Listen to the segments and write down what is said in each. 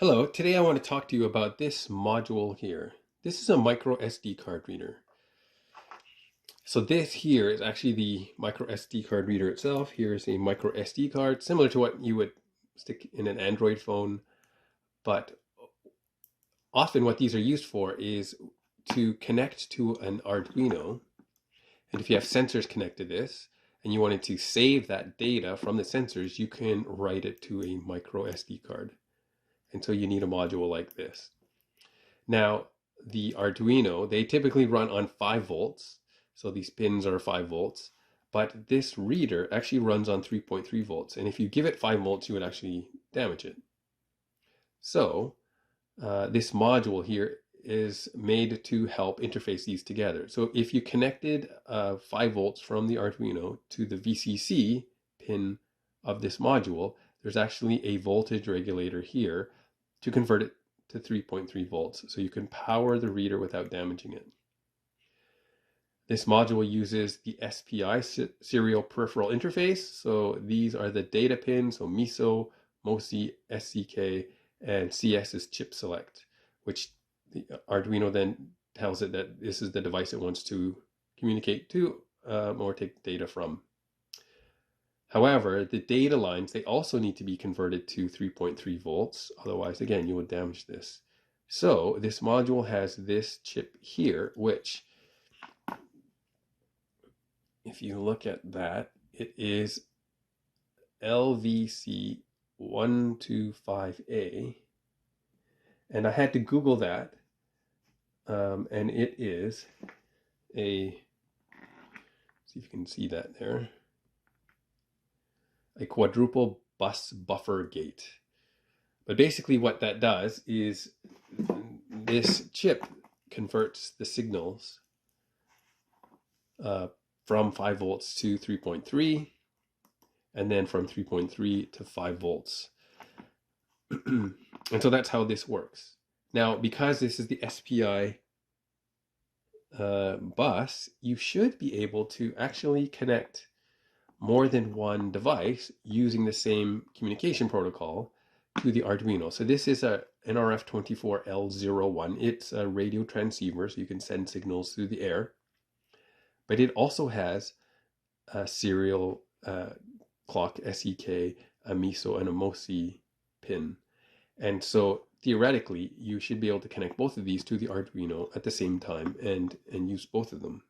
Hello, today I want to talk to you about this module here. This is a micro SD card reader. So this here is actually the micro SD card reader itself. Here's a micro SD card, similar to what you would stick in an Android phone. But often what these are used for is to connect to an Arduino. And if you have sensors connected to this, and you wanted to save that data from the sensors, you can write it to a micro SD card. And so you need a module like this. Now, the Arduino, they typically run on 5 volts. So these pins are 5 volts. But this reader actually runs on 3.3 volts. And if you give it 5 volts, you would actually damage it. So this module here is made to help interface these together. So if you connected 5 volts from the Arduino to the VCC pin of this module, there's actually a voltage regulator here to convert it to 3.3 volts. So you can power the reader without damaging it. This module uses the SPI serial peripheral interface. So these are the data pins, so MISO, MOSI, SCK, and CS is chip select, which the Arduino then tells it that this is the device it wants to communicate to or take data from. However, the data lines, they also need to be converted to 3.3 volts. Otherwise, again, you would damage this. So this module has this chip here, which, if you look at that, it is LVC125A. And I had to Google that. And it is a, see if you can see that there, a quadruple bus buffer gate. But basically what that does is this chip converts the signals from 5 volts to 3.3, and then from 3.3 to 5 volts. And so that's how this works. Now, because this is the SPI bus, you should be able to actually connect more than one device using the same communication protocol to the Arduino. So this is a nRF24L01. It's a radio transceiver, so you can send signals through the air. But it also has a serial clock SEK, a MISO, and a MOSI pin. And so theoretically, you should be able to connect both of these to the Arduino at the same time and use both of them.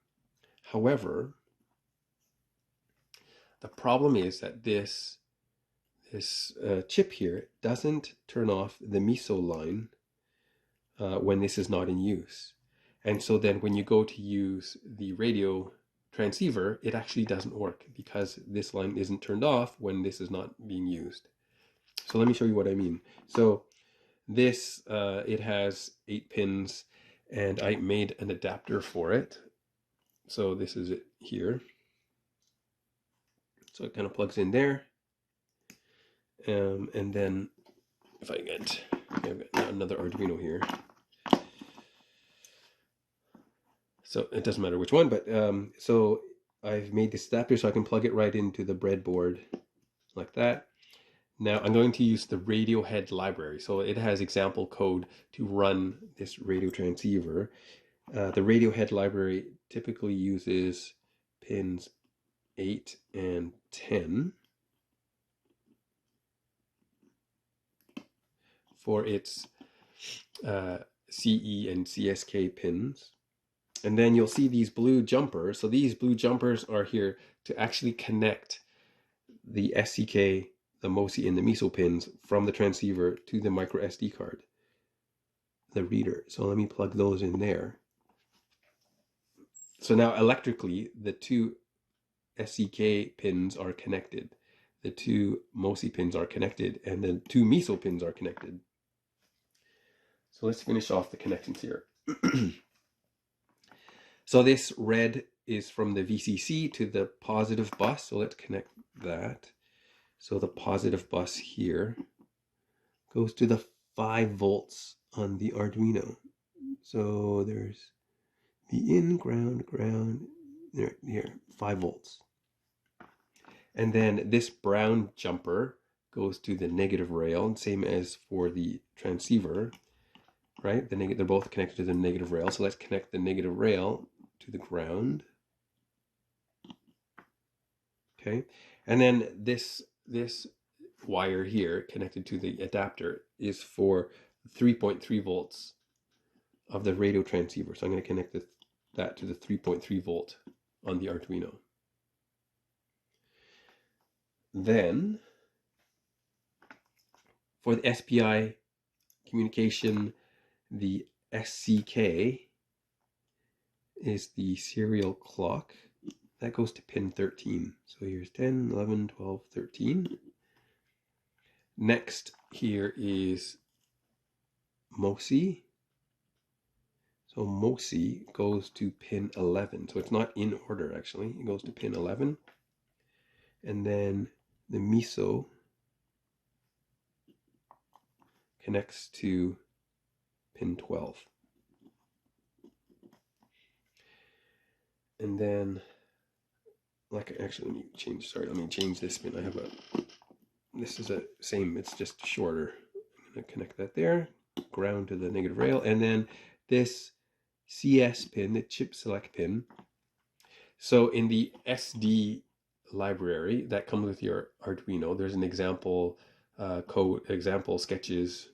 However, the problem is that this chip here doesn't turn off the MISO line when this is not in use. And so then when you go to use the radio transceiver, it actually doesn't work because this line isn't turned off when this is not being used. So let me show you what I mean. So this, it has 8 pins, and I made an adapter for it. So this is it here. So it kind of plugs in there. And then if I've got another Arduino here. So it doesn't matter which one, but so I've made this adapter so I can plug it right into the breadboard like that. Now I'm going to use the Radiohead library. So it has example code to run this radio transceiver. The Radiohead library typically uses pins 8 and 10 for its CE and CSK pins. And then you'll see these blue jumpers. So these blue jumpers are here to actually connect the SCK, the MOSI, and the MISO pins from the transceiver to the micro SD card, the reader. So let me plug those in there. So now electrically, the 2 SCK pins are connected. The 2 MOSI pins are connected, and the 2 MISO pins are connected. So let's finish off the connections here. So this red is from the VCC to the positive bus. So let's connect that. So the positive bus here goes to the 5 volts on the Arduino. So there's the in, ground, here, 5 volts. And then this brown jumper goes to the negative rail, same as for the transceiver, right? They're both connected to the negative rail. So let's connect the negative rail to the ground. Okay, and then this wire here connected to the adapter is for 3.3 volts of the radio transceiver. So I'm going to connect that to the 3.3 volt on the Arduino. Then for the SPI communication, the SCK is the serial clock. That goes to pin 13. So here's 10, 11, 12, 13. Next here is MOSI. So MOSI goes to pin 11. So it's not in order actually. It goes to pin 11. And then the MISO connects to pin 12. And then, actually, let me change this pin. This is a same, it's just shorter. I'm going to connect that there, ground to the negative rail, and then this CS pin, the chip select pin. So in the SD library that comes with your Arduino, there's an example example sketches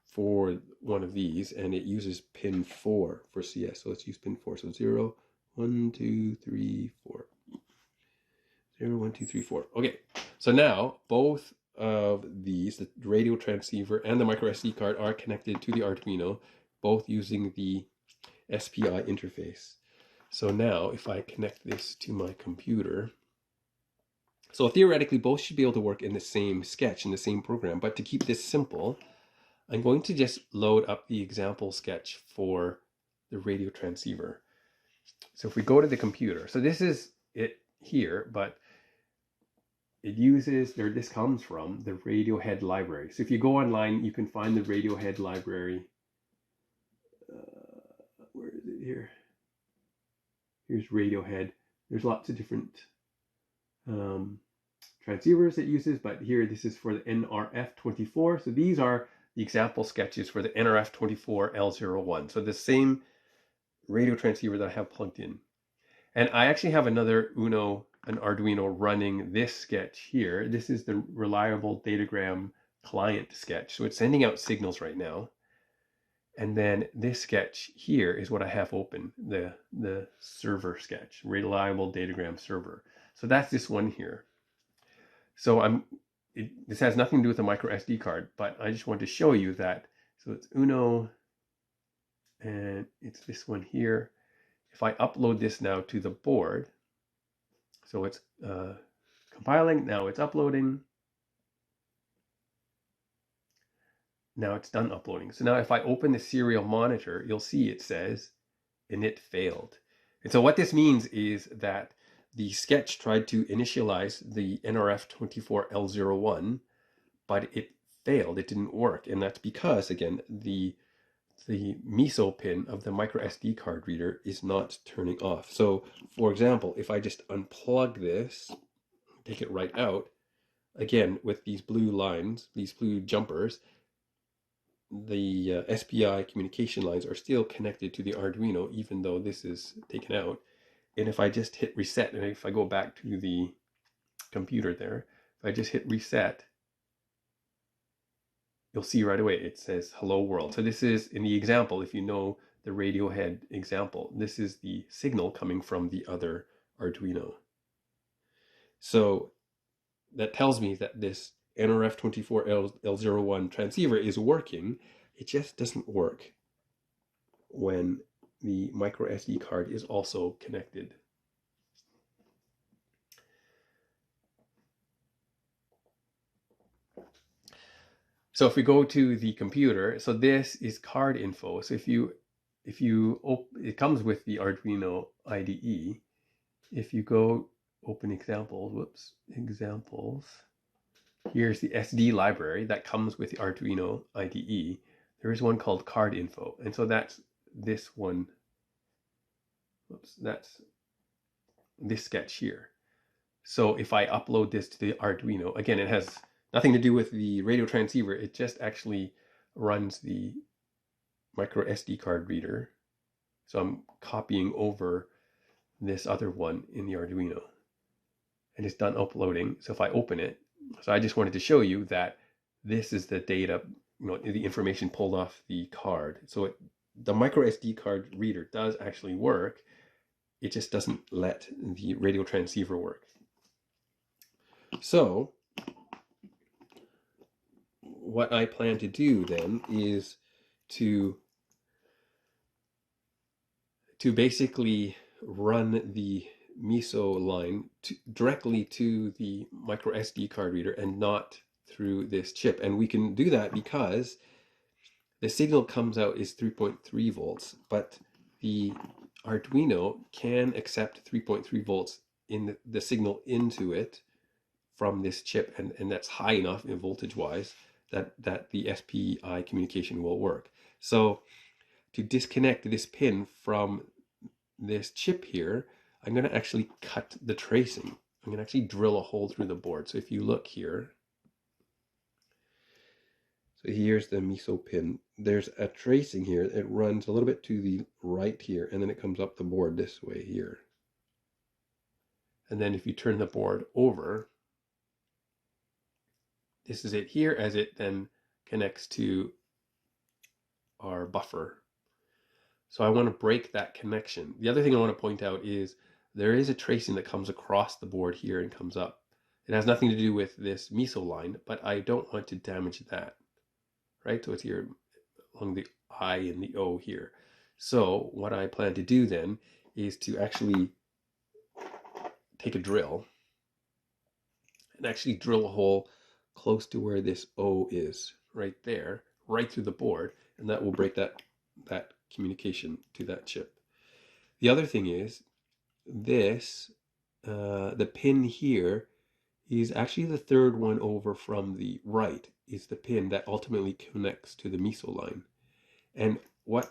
for one of these, and it uses pin 4 for CS. So let's use pin 4. So 0, 1, 2, 3, 4. 0, 1, 2, 3, 4. Okay, so now both of these, the radio transceiver and the micro SD card, are connected to the Arduino, both using the SPI interface. So now if I connect this to my computer, so theoretically both should be able to work in the same sketch, in the same program, but to keep this simple, I'm going to just load up the example sketch for the radio transceiver. So if we go to the computer, so this is it here, but it uses, this comes from the Radiohead library. So if you go online, you can find the Radiohead library. Where is it here? Here's Radiohead. There's lots of different transceivers it uses, but here this is for the nRF24. So these are the example sketches for the nRF24L01. So the same radio transceiver that I have plugged in. And I actually have an Arduino running this sketch here. This is the reliable datagram client sketch. So it's sending out signals right now. And then this sketch here is what I have open, the server sketch, reliable datagram server. So that's this one here. So this has nothing to do with the micro SD card, but I just want to show you that. So it's Uno, and it's this one here. If I upload this now to the board, so it's compiling, now it's uploading. Now it's done uploading. So now if I open the serial monitor, you'll see it says Init Failed. And so what this means is that the sketch tried to initialize the nRF24L01, but it failed. It didn't work. And that's because, again, the MISO pin of the micro SD card reader is not turning off. So, for example, if I just unplug this, take it right out, again, with these blue lines, these blue jumpers, the SPI communication lines are still connected to the Arduino, even though this is taken out. And if I just hit reset, and if I go back to the computer there, if I just hit reset, you'll see right away it says hello world. So this is, in the example, if you know the Radiohead example, this is the signal coming from the other Arduino. So that tells me that this nRF24L01 transceiver is working. It just doesn't work when the micro SD card is also connected. So if we go to the computer, so this is card info. So it comes with the Arduino IDE. If you go open examples, examples, here's the SD library that comes with the Arduino IDE. There is one called card info. And so that's this one. That's this sketch here. So if I upload this to the Arduino, again, it has Nothing to do with the radio transceiver. It just actually runs the micro SD card reader. So I'm copying over this other one in the Arduino. And it's done uploading. So if I open it, so I just wanted to show you that this is the data, the information pulled off the card. So the micro SD card reader does actually work. It just doesn't let the radio transceiver work. So what I plan to do then is to basically run the MISO line directly to the micro SD card reader and not through this chip. And we can do that because the signal comes out is 3.3 volts, but the Arduino can accept 3.3 volts in the signal into it from this chip, and that's high enough in voltage wise that the SPI communication will work. So to disconnect this pin from this chip here, I'm going to actually cut the tracing. I'm going to actually drill a hole through the board. So if you look here, so here's the MISO pin. There's a tracing here. It runs a little bit to the right here, and then it comes up the board this way here. And then if you turn the board over, this is it here as it then connects to our buffer. So I want to break that connection. The other thing I want to point out is there is a tracing that comes across the board here and comes up. It has nothing to do with this MISO line, but I don't want to damage that, right? So it's here along the I and the O here. So what I plan to do then is to actually take a drill and actually drill a hole close to where this O is, right there, right through the board, and that will break that communication to that chip. The other thing is this, the pin here is actually the third one over from the right is the pin that ultimately connects to the MISO line. And what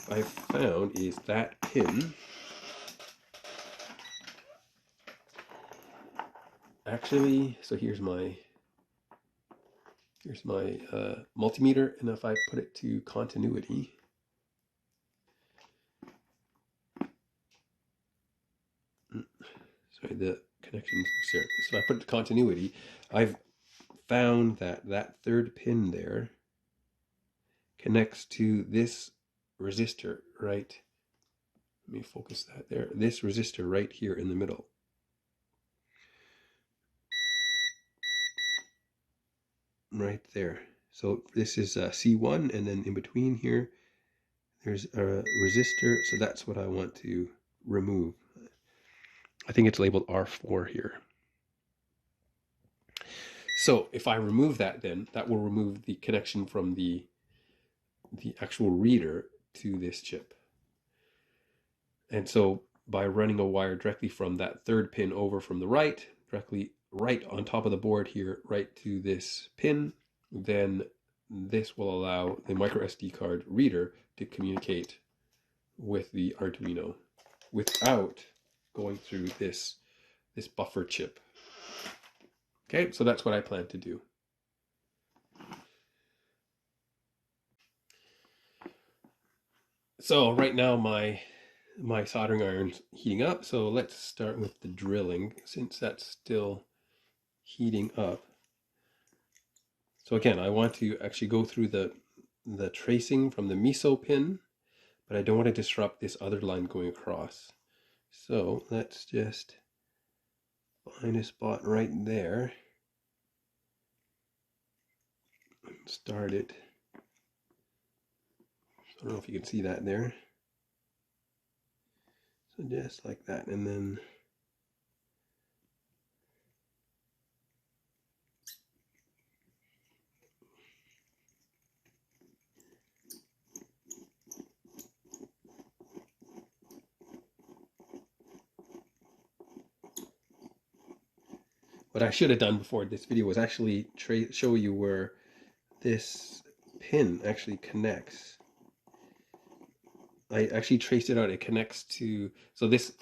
I found is that pin actually, so here's my multimeter, and if I put it to continuity, sorry, the connection's there. So if I put it to continuity, I've found that that third pin there connects to this resistor, right? Let me focus that there. This resistor right here in the middle. Right there. So this is C1, and then in between here, there's a resistor. So that's what I want to remove. I think it's labeled R4 here. So if I remove that, then that will remove the connection from the actual reader to this chip. And so by running a wire directly from that third pin over from the right, directly right on top of the board here, right to this pin, then this will allow the micro SD card reader to communicate with the Arduino without going through this buffer chip. Okay, so that's what I plan to do. So right now my soldering iron's heating up, so let's start with the drilling since that's still heating up. So again, I want to actually go through the tracing from the MISO pin, but I don't want to disrupt this other line going across. So let's just find a spot right there and start it. I don't know if you can see that there. So just like that, and then what I should have done before this video was actually show you where this pin actually connects. I actually traced it out. It connects to, so this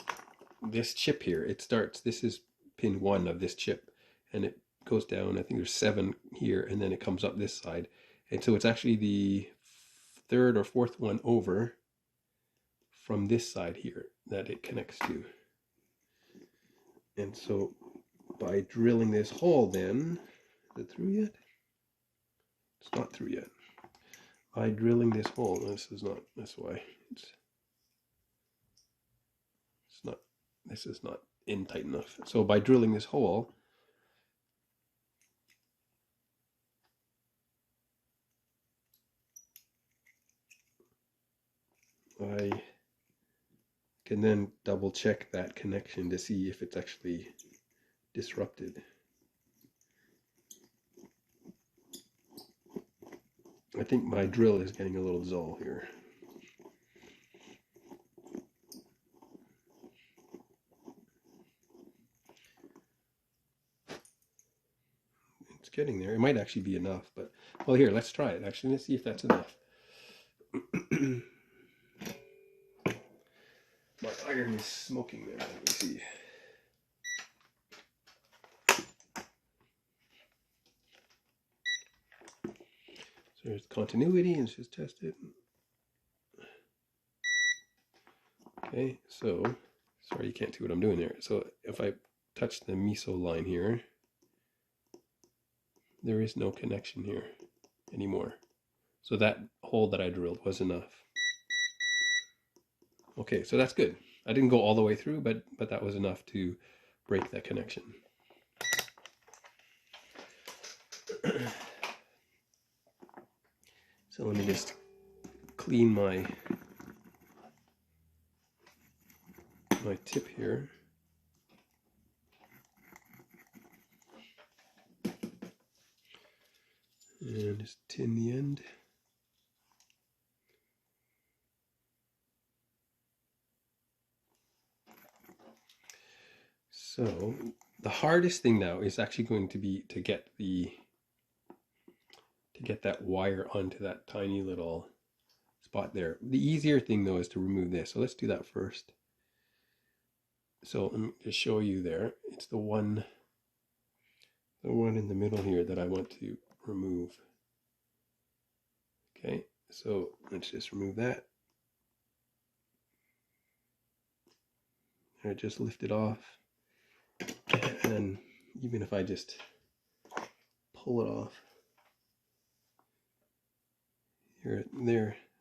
chip here, it starts, this is pin 1 of this chip, and it goes down. I think there's 7 here, and then it comes up this side. And so it's actually the 3rd or 4th one over from this side here that it connects to. And so by drilling this hole then, is it through yet? It's not through yet. By drilling this hole, this is why this is not in tight enough. So by drilling this hole, I can then double check that connection to see if it's actually disrupted. I think my drill is getting a little dull here. It's getting there. It might actually be enough, but well, here, let's try it. Actually, let's see if that's enough. My iron is smoking there. Let me see. So there's continuity, and let's just test it. Okay, so sorry you can't see what I'm doing there. So if I touch the meso line here, there is no connection here anymore. So that hole that I drilled was enough. Okay, so that's good. I didn't go all the way through, but that was enough to break that connection. So let me just clean my tip here. And just tin the end. So the hardest thing now is actually going to be to get that wire onto that tiny little spot there. The easier thing though is to remove this. So let's do that first. So let me just show you there. It's the one in the middle here that I want to remove. Okay, so let's just remove that. I just lift it off. And even if I just pull it off, here,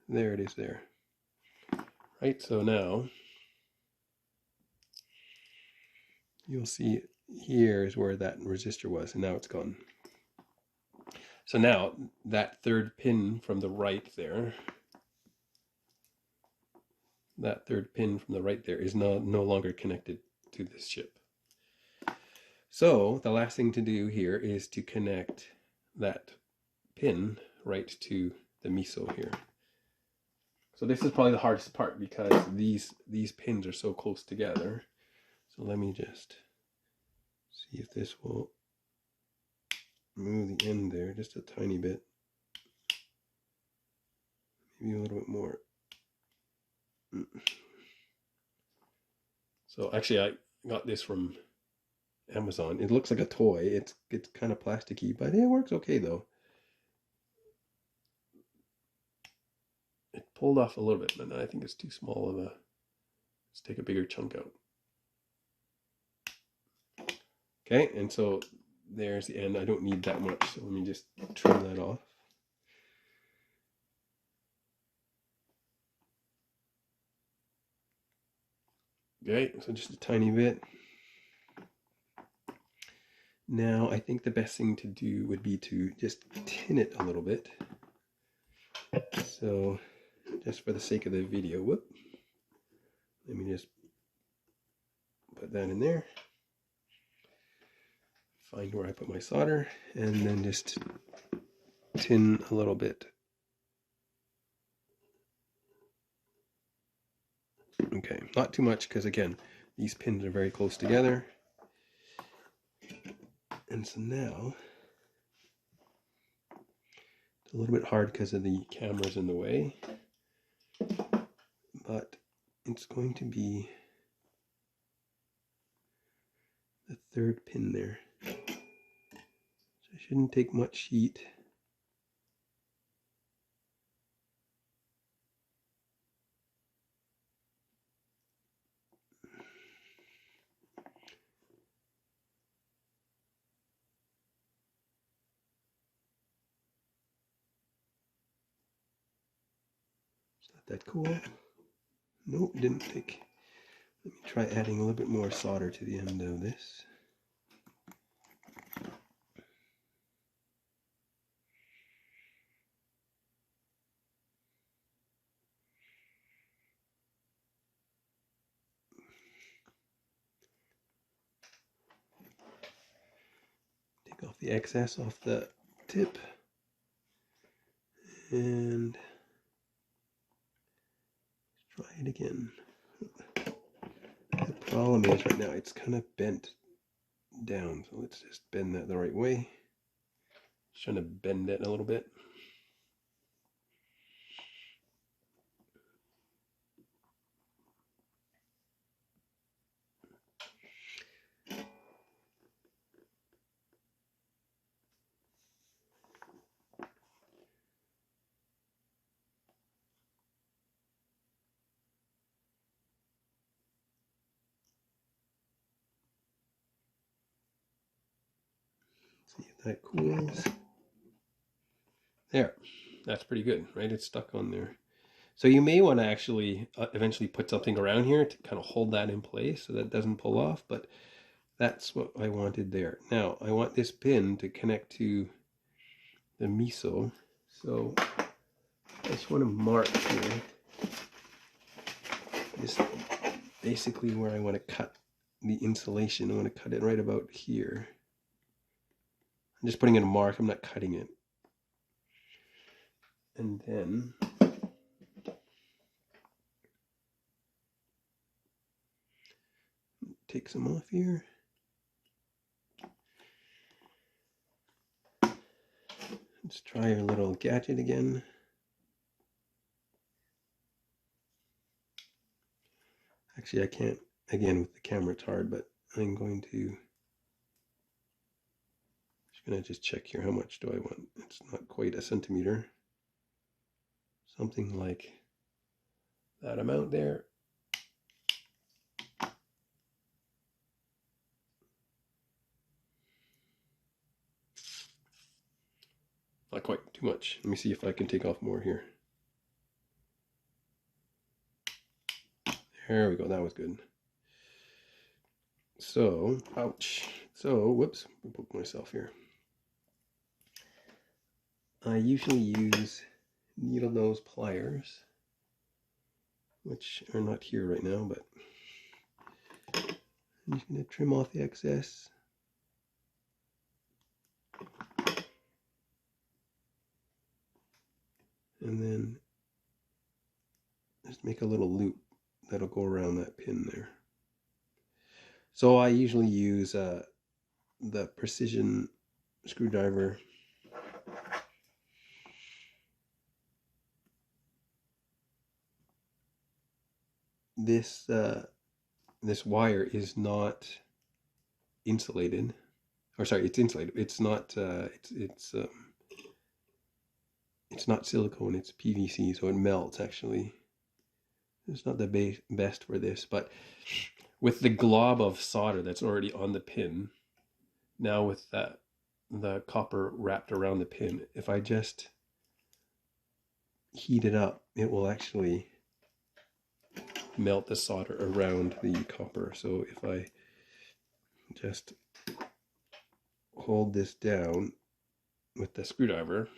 there it is there. Right, so now you'll see here is where that resistor was, and now it's gone. So now that 3rd pin from the right there, is no longer connected to this chip. So the last thing to do here is to connect that pin right to the meso here. So this is probably the hardest part because these pins are so close together. So let me just see if this will move the end there just a tiny bit. Maybe a little bit more. So actually I got this from Amazon. It looks like a toy. It's kind of plasticky, but it works okay though. It pulled off a little bit, but I think it's too small of a. Let's take a bigger chunk out. Okay, and so there's the end. I don't need that much, so let me just trim that off. Okay, so just a tiny bit. Now I think the best thing to do would be to just tin it a little bit. So just for the sake of the video, let me just put that in there. Find where I put my solder, and then just tin a little bit. Okay, not too much because again, these pins are very close together. And so now, it's a little bit hard because of the cameras in the way, but it's going to be the 3rd pin there. Shouldn't take much heat. Is that cool? Nope, didn't take. Let me try adding a little bit more solder to the end of this. Take off the excess off the tip. And try it again. The problem is right now it's kind of bent down, so let's just bend that the right way. Just trying to bend it a little bit. See if that cools. There, that's pretty good, right? It's stuck on there. So you may want to actually eventually put something around here to kind of hold that in place so that it doesn't pull off, but that's what I wanted there. Now, I want this pin to connect to the miso, so I just want to mark here. This is basically where I want to cut the insulation. I want to cut it right about here. I'm just putting in a mark, I'm not cutting it. And then take some off here. Let's try our little gadget again. Actually, I can't, again, with the camera it's hard, but I'm going to just check here. How much do I want? It's not quite a centimeter. Something like that amount there. Not quite, too much. Let me see if I can take off more here. There we go, that was good. So, ouch. So, whoops, I poked myself here. I usually use needle nose pliers, which are not here right now, but I'm just going to trim off the excess. And then just make a little loop that'll go around that pin there. So I usually use the precision screwdriver. This wire is not insulated, or sorry, it's insulated. It's not. It's not silicone. It's PVC, so it melts. Actually, it's not the best for this. But with the glob of solder that's already on the pin, now with the copper wrapped around the pin, if I just heat it up, it will actually melt the solder around the copper. So if I just hold this down with the screwdriver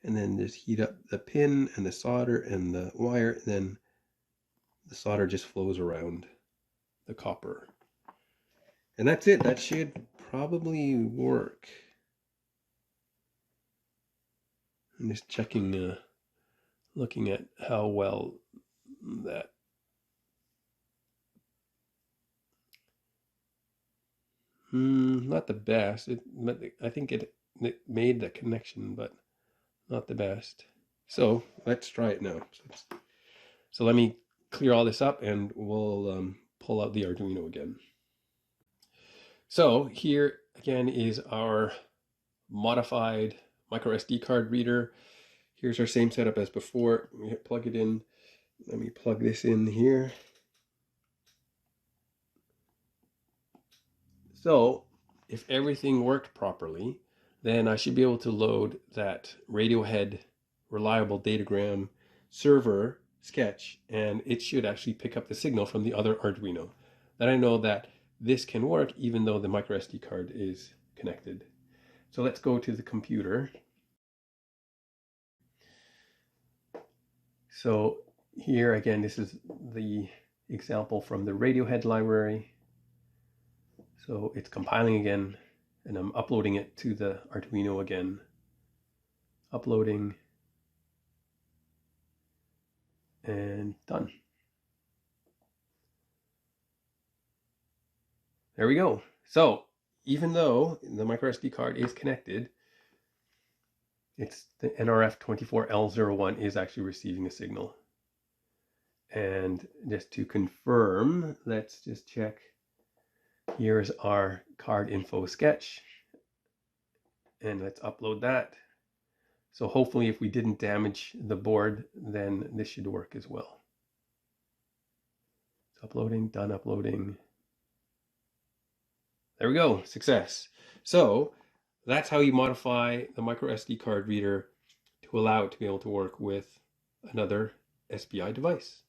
and then just heat up the pin and the solder and the wire, then the solder just flows around the copper. And that's it. That should probably work. I'm just checking, looking at how well that. Not the best. I think it made the connection, but not the best. So let's try it now. So let me clear all this up and we'll pull out the Arduino again. So here again is our modified micro SD card reader. Here's our same setup as before. We plug it in. Let me plug this in here. So if everything worked properly, then I should be able to load that Radiohead reliable datagram server sketch, and it should actually pick up the signal from the other Arduino. Then I know that this can work even though the micro SD card is connected. So let's go to the computer. So here again, this is the example from the Radiohead library. So it's compiling again, and I'm uploading it to the Arduino again. Uploading, and done. There we go. So even though the micro SD card is connected, it's the nRF24L01 is actually receiving a signal. And just to confirm, let's just check. Here's our card info sketch, and let's upload that. So hopefully if we didn't damage the board, then this should work as well. It's uploading, done uploading. There we go, success. So that's how you modify the micro SD card reader to allow it to be able to work with another SPI device.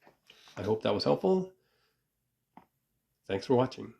I hope that was helpful. Thanks for watching.